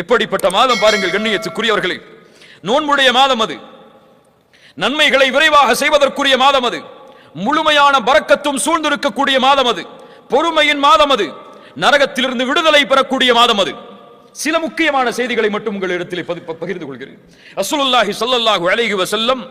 எப்படிப்பட்ட மாதம் பாருங்கள் கண்ணியத்துக்குரியவர்களே. நோன்புடைய மாதம் அது, நன்மைகளை விரைவாக செய்வதற்குரிய மாதம் அது, முழுமையான பரக்கத்தும் சூழ்ந்திருக்கக்கூடிய மாதம் அது, பொறுமையின் மாதம் அது, நரகத்திலிருந்து விடுதலை பெறக்கூடிய மாதம் அது. சில முக்கியமான செய்திகளை மட்டும் உங்களிடத்தில் பகிர்ந்து கொள்கிறேன். ரசூலுல்லாஹி ஸல்லல்லாஹு அலைஹி வஸல்லம்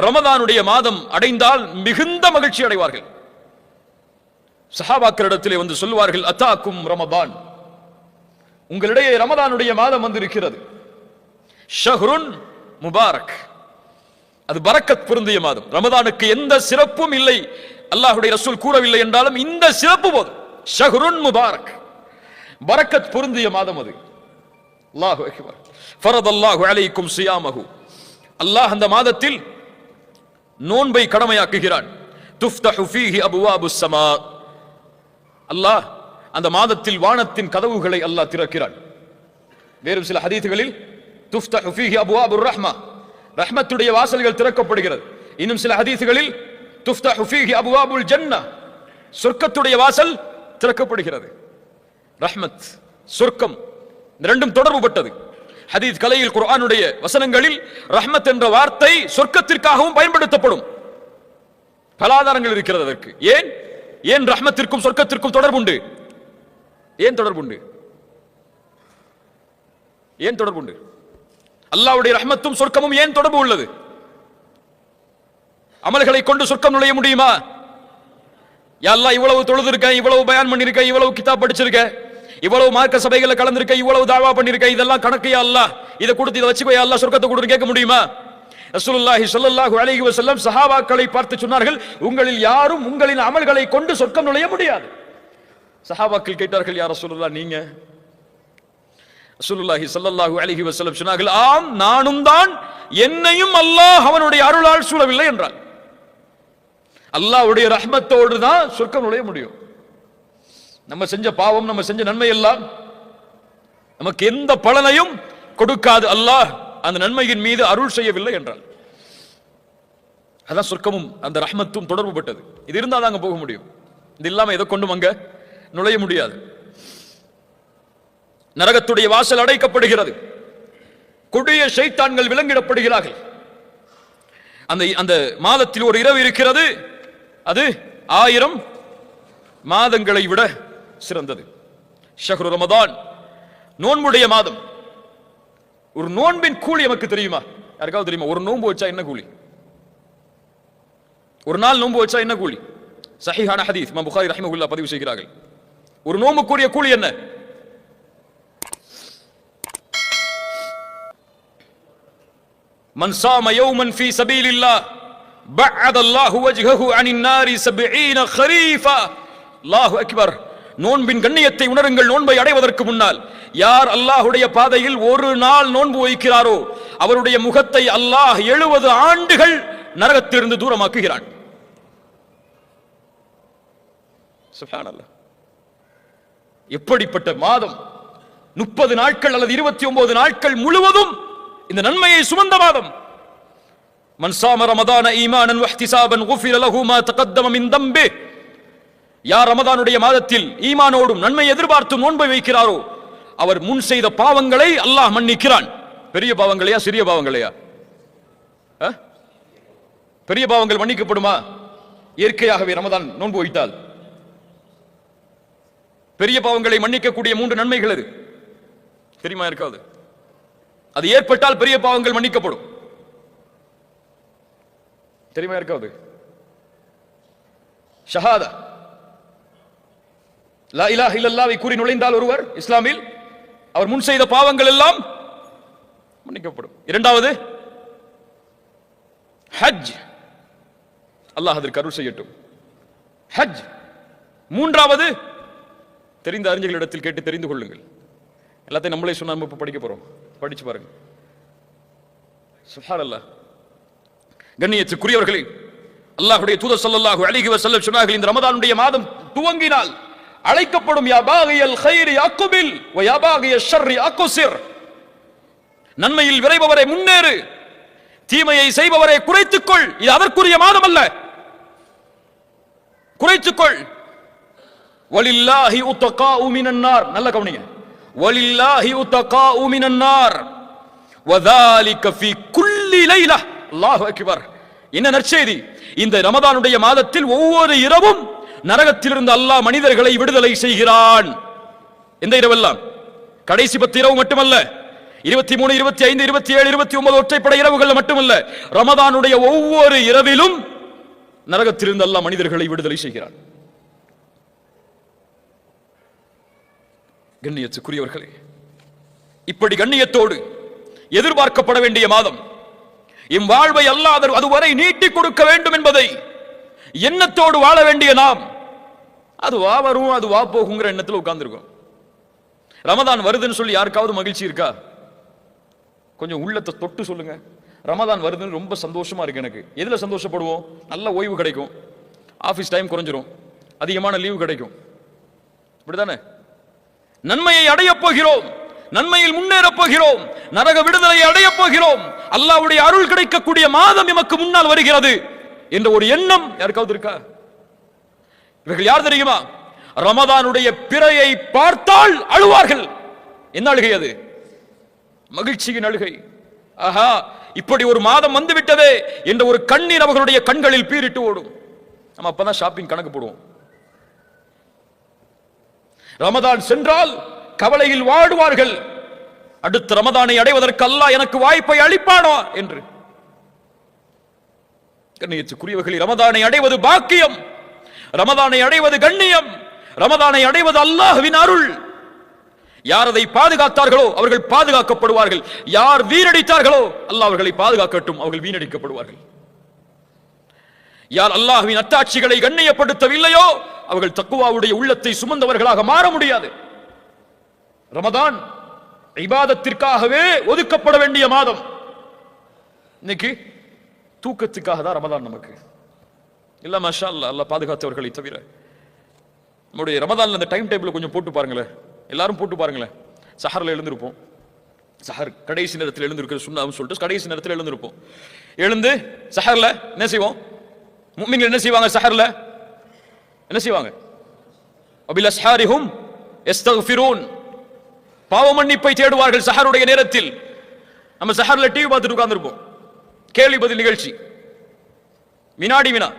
ரமதானுடைய மாதம் அடைந்தால் மிகுந்த மகிழ்ச்சி அடைவார்கள். சஹாபாக்களிடத்திலே வந்து சொல்வார்கள், அத்தாக்கும் ரமதான், உங்களிடையே ரமதானுடைய மாதம் வந்திருக்கிறது. ஷஹ்ருன் முபாரக், அது பரக்கத் பொருந்திய மாதம். ரமதானுக்கு எந்த சிறப்பும் இல்லை, அல்லாஹ்வுடைய ரசூல் கூறவில்லை என்றாலும் இந்த சிறப்பு போதும். ஷஹ்ருன் முபாரக், பரக்கத் பொருந்திய மாதம் அது. அல்லாஹு அக்பர். ஃபரதல்லாஹு அலைக்கும் சியாமஹு, அல்லாஹ் அந்த மாதத்தில் நோன்பை கடமையாக்குகிறான். துஃப்தஹு ஃபீஹி அபுவாபுஸ் ஸமா, அல்லாஹ் அந்த மாதத்தில் வானத்தின் கதவுகளை அல்லாஹ் திறக்கிறான். வேறு சில ஹதீதுகளில் துஃப்தஹு ஃபீஹி அபுவாபுர் ரஹ்மா, ரஹ்மத்துடைய வாசல்கள் திறக்கப்படுகிறது. இன்னும் சில ஹதீதுகளில் துஃப்தஹு ஃபீஹி அபுவாபுல் ஜன்னah, சொர்க்கத்துடைய வாசல் திறக்கப்படுகிறது. ரஹ்மத், சொர்க்கம் இரண்டும் தொடர்புபட்டது. ஹதீஸ் கலையில் குர்ஆனுடைய வசனங்களில் ரஹ்மத் என்ற வார்த்தை சொர்க்கத்திற்காகவும் பயன்படுத்தப்படும். பல ஆதாரங்கள் இருக்கிறது அதற்கு. ஏன் ரஹ்மத்திற்கும் சொர்க்கத்திற்கும் தொடர்புண்டு? ஏன் தொடர்புண்டு? ஏன் தொடர்புண்டு? அல்லாஹ்வுடைய ரஹ்மத்தும் சொர்க்கமும் ஏன் தொடர்பு உள்ளது? அமல்களை கொண்டு சொர்க்கம் நுழைய முடியுமா? யா அல்லாஹ், இவ்வளவு தொழுதிருக்க, இவ்வளவு பயான் பண்ணிருக்க, இவ்வளவு கிதாப் படிச்சிருக்க, இவ்வளவு மார்க்க சபைகளை கலந்திருக்க, இவ்வளவு தாவா பண்ணிருக்க, இதெல்லாம் கணக்கு யா அல்லாஹ், இதை கொடுத்து இதை வச்சுக்கோ யா அல்லாஹ், சொர்க்கத்தை கொடுத்து கேட்க முடியுமா? ரசூலுல்லாஹி ஸல்லல்லாஹு அலைஹி வஸல்லம் சஹாபாக்களை பார்த்து சொன்னார்கள், உங்களில் யாரும் உங்களின் அமல்களை கொண்டு சொர்க்கம் நுழைய முடியாது. சஹாபாக்கள் கேட்டார்கள், யா ரசூலுல்லாஹ் நீங்க? ரசூலுல்லாஹி ஸல்லல்லாஹு அலைஹி வஸல்லம் சொன்னார்கள், ஆம், நானும் தான், என்னையும் அல்லாஹ் அவனுடைய அருளால் சூழவில்லை என்றார். அல்லாஹ்வுடைய ரஹ்மத்தோடு தான் சொர்க்கம் நுழைய முடியும். நம்ம செஞ்ச பாவம், நம்ம செஞ்ச நன்மை எல்லாம் நமக்கு எந்த பலனையும் கொடுக்காது. அல்லாஹ் அந்த நன்மையின் மீது அருள் செய்யவில்லை என்றால் அதான் சொர்க்கமும் அந்த ரஹ்மத்தும் தொடர்பு பட்டது. இது இருந்தால் தான் அங்க போக முடியும். இது இல்லாம எதை கொண்டும் அங்க நுழைய முடியாது. நரகத்துடைய வாசல் அடைக்கப்படுகிறது. கொடிய ஷைத்தான்கள் விலங்கிடப்படுகிறார்கள். அந்த மாதத்தில் ஒரு இரவு இருக்கிறது, அது 1000 மாதங்களை விட சிறந்தது. ஷஹ்ரு ரமதான், நோன்புடைய மாதம். ஒரு நோன்பின் கூலி நமக்கு தெரியுமா? யாருக்காவது தெரியுமா? ஒரு நோன்பு வச்சா என்ன கூலி? ஒரு நாள் நோன்பு வச்சா என்ன கூலி? சஹீஹான ஹதீஸ் இமாம் புகாரி ரஹிமஹுல்லாஹ் பதிவு செய்கிறார்கள். ஒரு நோன்புக்குரிய கூலி என்ன? மன் ஸாம யௌமன் ஃபீ ஸபீலில்லாஹ் பஅத அல்லாஹு வஜ்ஹஹு அனின் நாரி 70 خريفا. அல்லாஹு அக்பர். நோன்பின் கண்ணியத்தை உணருங்கள். நோன்பை அடைவதற்கு முன்னால் யார் அல்லாஹ்வுடைய பாதையில் ஒரு நாள் நோன்பு வைக்கிறாரோ அவருடைய முகத்தை அல்லாஹ் 70 ஆண்டுகள் நரகத்திலிருந்து தூரமாக்குகிறான். சுப்ஹானல்லாஹ். எப்படிப்பட்ட மாதம்! 30 நாட்கள் அல்லது 29 நாட்கள் முழுவதும் இந்த நன்மையை சுமந்த மாதம். மன் ஸாம ரமதான ஈமானன் வஹ்திசாபன் குஃபிர லஹு மா தகத்தம மின் தம்பிஹ். யார் ரமதானுடைய மாதத்தில் ஈமானோடும் நன்மை எதிர்பார்த்து நோன்பை வைக்கிறாரோ அவர் முன் செய்த பாவங்களை அல்லாஹ் மன்னிக்கிறான். பெரிய பாவங்களையா சிறிய பாவங்களையா? பெரிய பாவங்கள் மன்னிக்கப்படுமா? இயற்கையாகவே ரமதான் நோன்பு வைத்தால் பெரிய பாவங்களை மன்னிக்கக்கூடிய 3 நன்மைகள் அது தெரியுமா? இருக்காது. அது ஏற்பட்டால் பெரிய பாவங்கள் மன்னிக்கப்படும். தெரியுமா? இருக்காது. ஷஹாதா, லா இலாஹ இல்லல்லாஹ்வை கூறி நுழைந்தால் ஒருவர் இஸ்லாமில், அவர் முன் செய்த பாவங்கள் எல்லாம் மன்னிக்கப்படும். இரண்டாவது ஹஜ், அல்லாஹ் அதற்கு அருள் செய்யட்டும். ஹஜ். மூன்றாவது, தெரிந்த அறிஞர்களிடத்தில் கேட்டு தெரிந்து கொள்ளுங்கள். எல்லாத்தையும் நம்மளே சொன்னா நம்ம இப்ப படிக்க போறோம். படிச்சு பாருங்க. சுப்ஹானல்லாஹ். கண்ணியத்துக்குரியவர்களே, அல்லாஹ்வுடைய தூதர் ஸல்லல்லாஹு அலைஹி வஸல்லம் சொன்னார்கள், இந்த ரமதானுடைய மாதம் துவங்கினால் அழைக்கப்படும், யா பாகியல் கைரி அக்பில் வ யா பாகியஷ் ஷர்ரி அக்ஸிர். நன்மையில் விரைபவரே முன்னேறு, தீமையை செய்பவரே குறைத்துக்கொள். இது அதற்குரிய மாதம் அல்ல. குறைத்துக்கொள். வலில்லாஹி உத்தகாஉ மினன் நார். நல்ல கவனிங்க. வலில்லாஹி உத்தகாஉ மினன் நார் வதாலிக ஃபீ குல்லி லைலா. அல்லாஹு அக்பர். என்ன நற்செய்தி! இந்த ரமதானுடைய மாதத்தில் ஒவ்வொரு இரவும் நரகத்திலிருந்து அல்லாஹ் மனிதர்களை விடுதலை செய்கிறான். எந்த இரவெல்லாம்? கடைசி 10 இரவு மட்டுமல்ல, 23, 25, 27, 29 ஒற்றைப்படை இரவுகள் மட்டுமல்ல, ரமதானுடைய ஒவ்வொரு இரவிலும் நரகத்திலிருந்து அல்லாஹ் மனிதர்களை விடுதலை செய்கிறான். கண்ணியத்துக்குரியவர்களே, இப்படி கண்ணியத்தோடு எதிர்பார்க்கப்பட வேண்டிய மாதம், எம் வாழ்வை அல்லாஹ் அதுவரை நீட்டிக் கொடுக்க வேண்டும் என்பதை எண்ணத்தோடு வாழ வேண்டிய நாம், அது வா வரும் அது வா போகுங்கிற எண்ணத்தில் உட்கார்ந்துருக்கோம். ரமதான் வருதுன்னு சொல்லி யாருக்காவது மகிழ்ச்சி இருக்கா? கொஞ்சம் உள்ளத்தை தொட்டு சொல்லுங்க. ரமதான் வருதுன்னு ரொம்ப சந்தோஷமா இருக்கு எனக்கு. எதுல சந்தோஷப்படுவோம்? நல்ல ஓய்வு கிடைக்கும், ஆபீஸ் டைம் குறைஞ்சிரும், அதிகமான லீவு கிடைக்கும், இப்படிதானே? நன்மையை அடையப் போகிறோம், நன்மையில் முன்னேறப் போகிறோம், நரக விடுதலை அடையப் போகிறோம், அல்லாஹ்வுடைய அருள் கிடைக்கக்கூடிய மாதம் எமக்கு முன்னால் வருகிறது என்ற ஒரு எண்ணம் யாருக்காவது இருக்கா? இவர்கள் யார் தெரியுமா? ரமதானுடைய பிறையை பார்த்தால் அழுவார்கள். என்ன அழுகை அது? மகிழ்ச்சியின் அழுகை. ஆஹா, இப்படி ஒரு மாதம் வந்து விட்டதே என்ற ஒரு கண்ணீர் அவர்களுடைய கண்களில் பீரிட்டு ஓடும். நம்ம அப்பதான் ஷாப்பிங் கணக்கு போடுவோம். ரமதான் சென்றால் கவலையில் வாடுவார்கள். அடுத்த ரமதானை அடைவதற்கு அல்லாஹ் எனக்கு வாய்ப்பை அளிப்பானோ என்று. கண்ணியத்துக்குரியவர்களே, ரமதானை அடைவது பாக்கியம், ரமதானை அடைவது கண்ணியம், ரமதானை அடைவது அல்லாஹ்வின் அருள். யார் அதை பாதுகாத்தார்களோ அவர்கள் பாதுகாக்கப்படுவார்கள். யார் வீணடித்தார்களோ அல்லாஹ் அவர்களை பாதுகாக்கட்டும், அவர்கள் வீணடிக்கப்படுவார்கள். யார் அல்லாஹ்வின் அத்தாட்சிகளை கண்ணியப்படுத்தவில்லையோ அவர்கள் தக்வாவுடைய உள்ளத்தை சுமந்தவர்களாக மாற முடியாது. ரமதான் இபாதத்திற்காகவே ஒதுக்கப்பட வேண்டிய மாதம். இன்னைக்கு தூக்கத்துக்காக தான் ரமதான் நமக்கு இல்ல. மாஷா அல்லாஹ், அல்லாஹ் பாதுகாத்தவர்களை தவிர. நம்முடைய ரமதான்ல அந்த டைம் டேபிள் கொஞ்சம் போட்டு பாருங்களேன், எல்லாரும் போட்டு பாருங்களேன். சஹர்ல எழுந்திருப்போம், சஹர் கடைசி நேரத்தில் எழுந்திருக்கிற சுண்ணாவும் சொல்லிட்டு கடைசி நேரத்தில் எழுந்திருப்போம். எழுந்து சஹர்ல என்ன செய்வோம்? முஃமின்கள் என்ன செய்வாங்க? சஹர்ல என்ன செய்வாங்க? வபில் அஸ்ஹாரிஹும் யஸ்தக்ஃபிரூன், பாவ மன்னிப்பை தேடுவார்கள் சஹருடைய நேரத்தில். நம்ம சஹர்ல டிவி பார்த்துட்டு உட்கார்ந்திருப்போம், கேள்வி பதில் நிகழ்ச்சி, வினாடி வினா.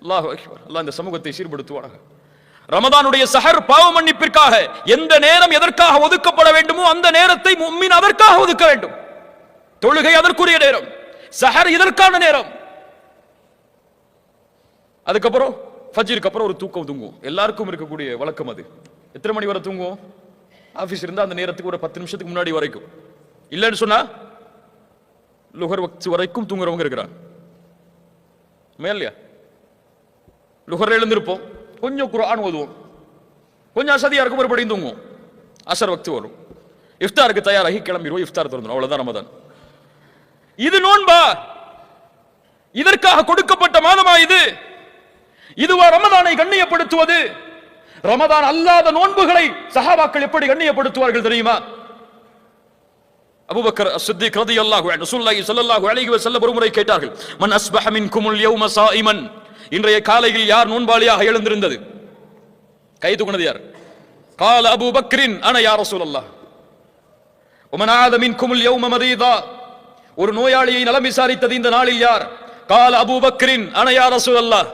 அல்லாஹு அக்பர். அல்லாஹ் இந்த சமூகத்தை சீர்படுத்துவானாக. ரமதானுடைய சஹர் பாவ மன்னிப்பிற்காக. எந்த நேரம் எதற்காக ஒதுக்கப்பட வேண்டுமோ அந்த நேரத்தை முஃமின் அதற்காக ஒதுக்க வேண்டும். தொழுகை அதற்குரிய நேரம், சஹர் இதற்கான நேரம். அதுக்கப்புறம் ஃபஜ்ருக்கு அப்புறம் ஒரு தூக்கம் தூங்குவோம். எல்லாருக்கும் இருக்கக்கூடிய வழக்கம் அது. எத்தனை மணி வரை தூங்குவோம்? ஆபீஸ் இருந்தா அந்த நேரத்துக்கு ஒரு 10 நிமிஷத்துக்கு முன்னாடி வரைக்கும். இல்லைன்னு சொன்னா லுஹர் வக்த் வரைக்கும் தூங்குறவங்க இருக்கிறாங்க. மேலையா லுஹர்ல எழுந்திருப்போம், கொஞ்சம் குர்ஆன் ஓதுவோம், கொஞ்சம் அசதியா இருக்கும், மறுபடியும் தூங்குவோம். அசர் வக்த் வரும், இஃப்தாருக்கு தயாராகி கிளம்பிடுவோம், இஃப்தார் திறந்துடும். அவ்வளவுதான் ரமதான். இது நோன்பா? இதற்காக கொடுக்கப்பட்ட மாதமா இது? இதுவா ரமதானை கண்ணியப்படுத்துவது? ரமதான் அல்லாத நோன்புகளை சஹாபாக்கள் எப்படி கண்ணியப்படுத்துவார்கள் தெரியுமா? அபூபக்கர் அஸ்-சித்தீக் ரலியல்லாஹு அன்ஹு ரசூலுல்லாஹி ஸல்லல்லாஹு அலைஹி வஸல்லம் ஒருமுறை கேட்டார்கள், மன் அஸ்பஹ மின்குமுல் யௌம ஸாயிமன், இன்றைய காலையில் யார் நோன்பாளியாக எழுந்திருந்தது? கை தூக்குனது யார்? قال ابو بكر انا يا رسول الله. ومن عاد منكم اليوم مريضا, ஒரு நோயாளியை நலம் விசாரித்தது இந்த நாளில் யார்? قال ابو بكر انا يا رسول الله.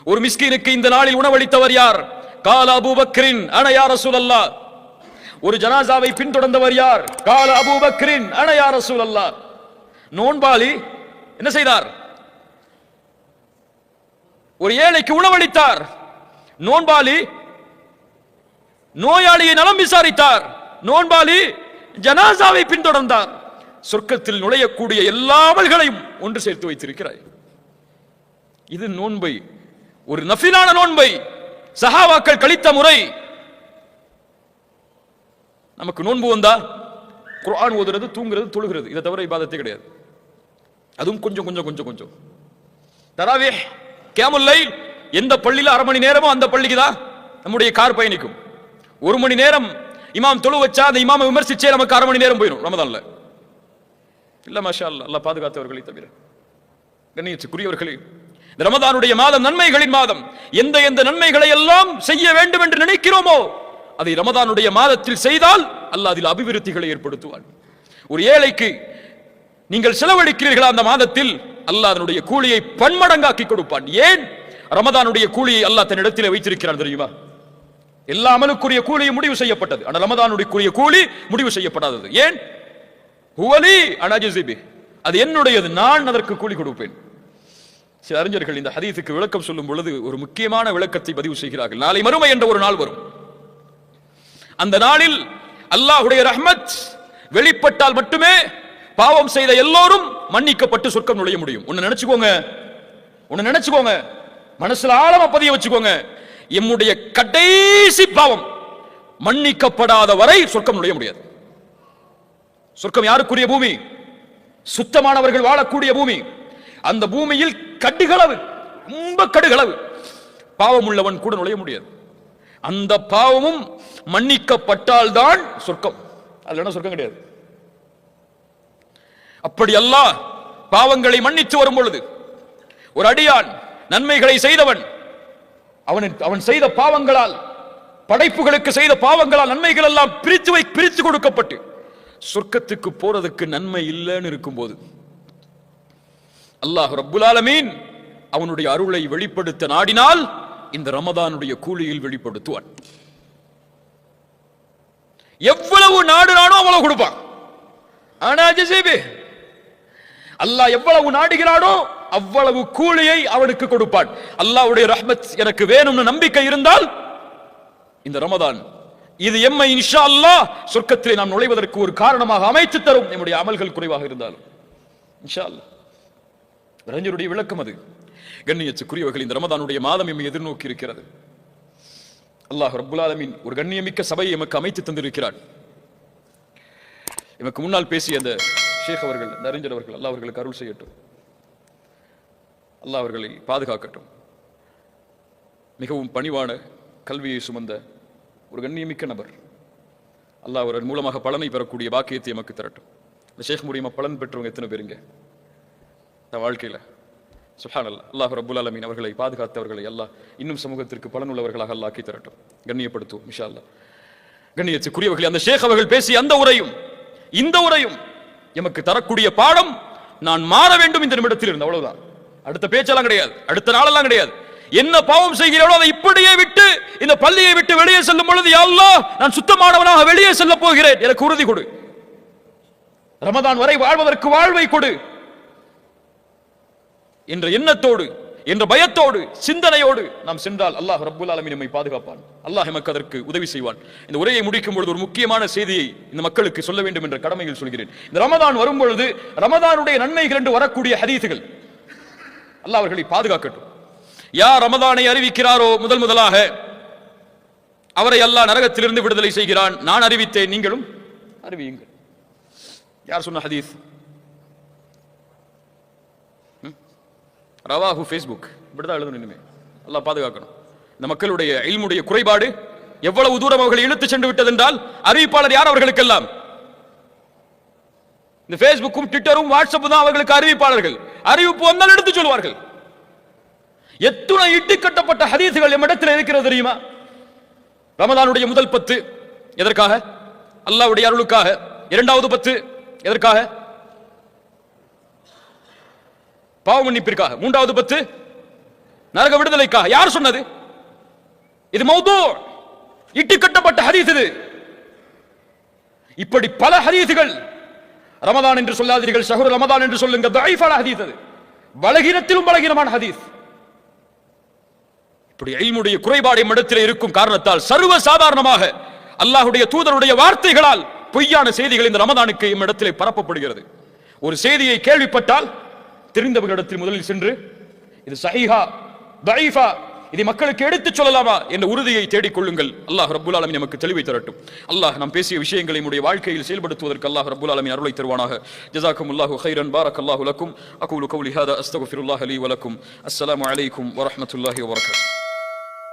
ஒரு மிஸ்கீனுக்கு இந்த நாளில் உணவளித்தவர் யார்? قال ابو بكر انا يا رسول الله. ஒரு ஜனாசாவை பின்தொடர்ந்தவர் யார்? قال ابو بكر انا يا رسول الله. நோன்பாளி என்ன செய்தார்? ஒரு ஏழைக்கு உணவளித்தார். நோன்பாளி நோயாளியை நலம் விசாரித்தார். நோன்பாளி ஜனாசாவை பின்தொடர்ந்தார். சொர்க்கத்தில் நுழையக்கூடிய எல்லா அமல்களையும் ஒன்று சேர்த்து வைத்திருக்கிறாய். இது நோன்பை, ஒரு நஃபிலான நோன்பை சஹாபாக்கள் கழித்த முறை. நமக்கு நோன்பு வந்தா குர்ஆன் ஓதுறது, தூங்குறது, தொழுகிறது, இதை தவிர இபாதத்தே கிடையாது. அதுவும் கொஞ்சம் கொஞ்சம் கொஞ்சம் கொஞ்சம். தராவீஹ், கியாமுல் லைல் எந்த பள்ளியில அரை மணி நேரமோ அந்த பள்ளிக்கு தான் நம்முடைய கார் பயணிக்கும். 1 மணி நேரம் இமாம் தொழு வச்சா அந்த இமாமை விமர்சிச்சே நமக்கு அரை மணி நேரம் போயிடும் ரமதான்ல. இல்ல மாஷா அல்லாஹ், அல்லாஹ் பாதுகாத்தவர்களை தவிர. கண்ணியத்துக்குரியவர்களே, இந்த ரமதானுடைய மாதம் நன்மைகளின் மாதம். எந்த எந்த நன்மைகளை எல்லாம் செய்ய வேண்டும் என்று நினைக்கிறோமோ அதை ரமதானுடைய மாதத்தில் செய்தால் அல்லாஹ் அதில் அபிவிருத்திகளை ஏற்படுத்துவான். ஒரு ஏழைக்கு நீங்கள் செலவழிக்கிறீர்களா அந்த மாதத்தில், அல்லாஹ் அதனுடைய கூலியை பன்மடங்காக்கி கொடுப்பான். ஏன்? ரமதானுடைய கூலியை அல்லாஹ் தன்னிடத்தில் வைத்திருக்கிறான் தெரியுமா? எல்லா அமலுக்குரிய கூலியும் முடிவு செய்யப்பட்டது, ஆனால் ரமதானுடைய கூலி முடிவு செய்யப்படாதது. ஏன்? ஹுவலி அனஜிபி, அது என்னுடையது, நான் அதற்கு கூலி கொடுப்பேன். சில அறிஞர்கள் இந்த ஹதீஸுக்கு விளக்கம் சொல்லும் பொழுது ஒரு முக்கியமான விளக்கத்தை பதிவு செய்கிறார்கள். நாளை மறுமை என்ற ஒரு நாள் வரும். அந்த நாளில் அல்லாஹ்வுடைய ரஹ்மத் வெளிப்பட்டால் மட்டுமே பாவம் செய்த எல்லோரும் மன்னிக்கப்பட்டு சொர்க்கம் நுழைய முடியும். ஒன்னு நினைச்சுக்கோங்க, மனசுல ஆழமா பதிய வச்சுக்கோங்க. எம்முடைய கடைசி பாவம் மன்னிக்கப்படாத வரை சொர்க்கம் நுழைய முடியாது. சொர்க்கம் யாருக்குரிய பூமி? சுத்தமானவர்கள் வாழக்கூடிய பூமி. அந்த பூமியில் கடுகளவு, ரொம்ப கடுகளவு பாவம் உள்ளவன் கூட நுழைய முடியாது. அந்த பாவமும் மன்னிக்கப்பட்டால் தான் சொர்க்கம், அதுல சொர்க்கம் கிடையாது. அப்படி அல்லாஹ் பாவங்களை மன்னித்து வரும் பொழுது ஒரு அடியான் நன்மைகளை செய்தவன், அவன் செய்த பாவங்களால், படைப்புகளுக்கு செய்த பாவங்களால் நன்மைகள் எல்லாம் பிரித்து கொடுக்கப்பட்டு சொர்க்கத்துக்கு போறதுக்கு நன்மை இல்லைன்னு இருக்கும்போது அல்லாஹ் ரப்புல் ஆலமீன் அவனுடைய அருளை வெளிப்படுத்த நாடினால் இந்த ரமதானுடைய கூலியில் வெளிப்படுத்துவான். எவ்வளவு நாடுறானோ அவ்வளவு கொடுப்பான். ஆனா அல்லாஹ் எவ்வளவு நாடுகிறானோ அவ்வளவு கூலியை அவனுக்கு கொடுப்பான். அல்லாஹ்வுடைய ரஹ்மத் எனக்கு வேணும்னு நம்பிக்கை இருந்தால் இந்த ரமதான் இது எம்மை இன்ஷா அல்லாஹ் சொர்க்கத்திலே நாம் நுழைவதற்கு ஒரு காரணமாக அமைத்து தரும், நம்முடைய அமல்கள் குறைவாக இருந்தாலும் இன்ஷா அல்லாஹ். அறிஞருடைய விளக்கம் அது. கண்ணியத்துக்குரியவர்கள், இந்த ரமதானுடைய மாதம் எம்மை எதிர்நோக்கி இருக்கிறது. அல்லாஹ் ரப்புல் ஆலமீன் ஒரு கண்ணியமிக்க சபையை எமக்கு அமைத்து தந்திருக்கிறார். எமக்கு முன்னால் பேசிய அந்த ஷேக் அவர்கள், அறிஞர் அவர்கள், அல்லாஹ் அவர்களுக்கு அருள் செய்யட்டும், அல்லாஹ் அவர்களை பாதுகாக்கட்டும். மிகவும் பணிவான கல்வியை சுமந்த ஒரு கண்ணியமிக்க நபர். அல்லாஹ் அவர்கள் மூலமாக பலனை பெறக்கூடிய பாக்கியத்தை எமக்கு தரட்டும். இந்த ஷேக் மூலியமா பலன் பெற்றவங்க எத்தனை பேருங்க வாழ்க்கையில? சுப்ஹானல்லாஹ். அல்லாஹ் ரப்புல் ஆலமீன் அவர்களை பாதுகாத்தவர்களை அல்லாஹ் இன்னும் சமூகத்திற்கு பலன் உள்ளவர்களாக அல்லாஹ் ஆக்கி தரட்டும். கண்ணியப்படுத்துவோம் இன்ஷா அல்லாஹ். கண்ணியத்துக்குரியவர்களே, அந்த ஷேக் அவர்கள் பேசிய அந்த உரையும் இந்த உரையும் எமக்கு தரக்கூடிய பாடம், நான் மாற வேண்டும் இந்த நிமிடத்தில் இருந்து, அவ்வளவுதான். அடுத்த பேச்செல்லாம் கிடையாது, அடுத்த நாளெல்லாம் கிடையாது. என்ன பாவம் செய்கிறோம் அதை இப்படியே விட்டு இந்த பள்ளியை விட்டு வெளியே செல்லும் பொழுது, யா அல்லாஹ் நான் சுத்தமானவனாக வெளியே செல்ல போகிறேன், எனக்கு உறுதி கொடு. ரமதான் வரை வாழ்வதற்கு வாழ்வை கொடு என்ற எண்ணத்தோடு, என்ற பயத்தோடு, சிந்தனையோடு நாம் சென்றால் அல்லாஹ் ரப்புல் ஆலமீன் நம்மை பாதுகாப்பான். அல்லாஹ் எமக்கு அதற்கு உதவி செய்வான். இந்த உரையை முடிக்கும் பொழுது ஒரு முக்கியமான செய்தியை இந்த மக்களுக்கு சொல்ல வேண்டும் என்ற கடமையில் சொல்கிறேன். இந்த ரமதான் வரும் பொழுது ரமதானுடைய நன்மைகள் என்று வரக்கூடிய ஹதீசுகள் அல்லாஹ் அவர்களை பாதுகாக்கட்டும். யார் ரமதானை அறிவிக்கிறாரோ முதலாக அவரை அல்லாஹ் நரகத்திலிருந்து விடுதலை செய்கிறான். நான் அறிவித்தேன், நீங்களும் அறிவியுங்கள். யார் சொன்ன ஹதீஸ்? ரவாஹு ஃபேஸ்புக், இப்படிதான் எழுதணும். இனிமே அல்லாஹ் பாதுகாக்கணும். இந்த மக்களுடைய இல்முடைய குறைபாடு எவ்வளவு தூரம் அவர்களை இழுத்து சென்று விட்டது என்றால், அறிவிப்பாளர் யார் அவர்களுக்கெல்லாம்? இந்த ஃபேஸ்புக்கும் ட்விட்டரும் வாட்ஸ்அப் தான் அவர்களுக்கு அறிவிப்பாளர்கள். அறிவிப்பு வந்தால் எடுத்து சொல்வார்கள். எத்துணை இட்டு கட்டப்பட்ட ஹதீசுகள் எம்மிடத்தில் இருக்கிறது தெரியுமா? ரமதானுடைய முதல் 10 எதற்காக? அல்லாஹ்வுடைய அருளுக்காக. இரண்டாவது 10 எதற்காக? பாவ மன்னிப்பிற்காக. மூன்றாவது 10 நரக விடுதலைக்காக. யார் சொன்னது? இது மௌது, இட்டு கட்டப்பட்ட ஹதீஸ் இது. இப்படி பல ஹதீசுகள். ரமதான் என்று சொல்லாதீர்கள், ஷஹ்ரு ரமதான் என்று சொல்லுங்க, தஈஃபான ஹதீஸ் அது, பலகீனத்திலும் பலகீனமான ஹதீஸ். இப்படி இல்முடைய குறைபாடு இடத்தில் இருக்கும் காரணத்தால் சர்வ சாதாரணமாக அல்லாஹ்வுடைய தூதருடைய வார்த்தைகளால் பொய்யான செய்திகள் இந்த ரமதானுக்கு இடத்திலே பரப்பப்படுகிறது. ஒரு செய்தியை கேள்விப்பட்டால் தெரிந்தவர்களிடத்தில் முதலில் சென்று இது சஹீஹா தஈஃபா, இதை மக்களுக்கு எடுத்துச் சொல்லலாமா என்ற உறுதியை தேடிக் கொள்ளுங்கள். அல்லாஹ் ரப்புல் ஆலமீன் நமக்கு தெளிவை தரட்டும். அல்லாஹ் நாம் பேசிய விஷயங்களை நம்முடைய வாழ்க்கையில் செயல்படுத்துவதற்கு அல்லாஹ் ரப்புல் ஆலமீன் அருளை தருவானாக. ஜஸாக்குமுல்லாஹு கைரன், பாரக்கல்லாஹு லக்கும். அகூலு கௌலி ஹாதா அஸ்தக்ஃபிருல்லாஹ லீ வ லக்கும். அஸ்ஸலாமு அலைக்கும் வ ரஹ்மத்துல்லாஹி வ பரகாத்துஹு.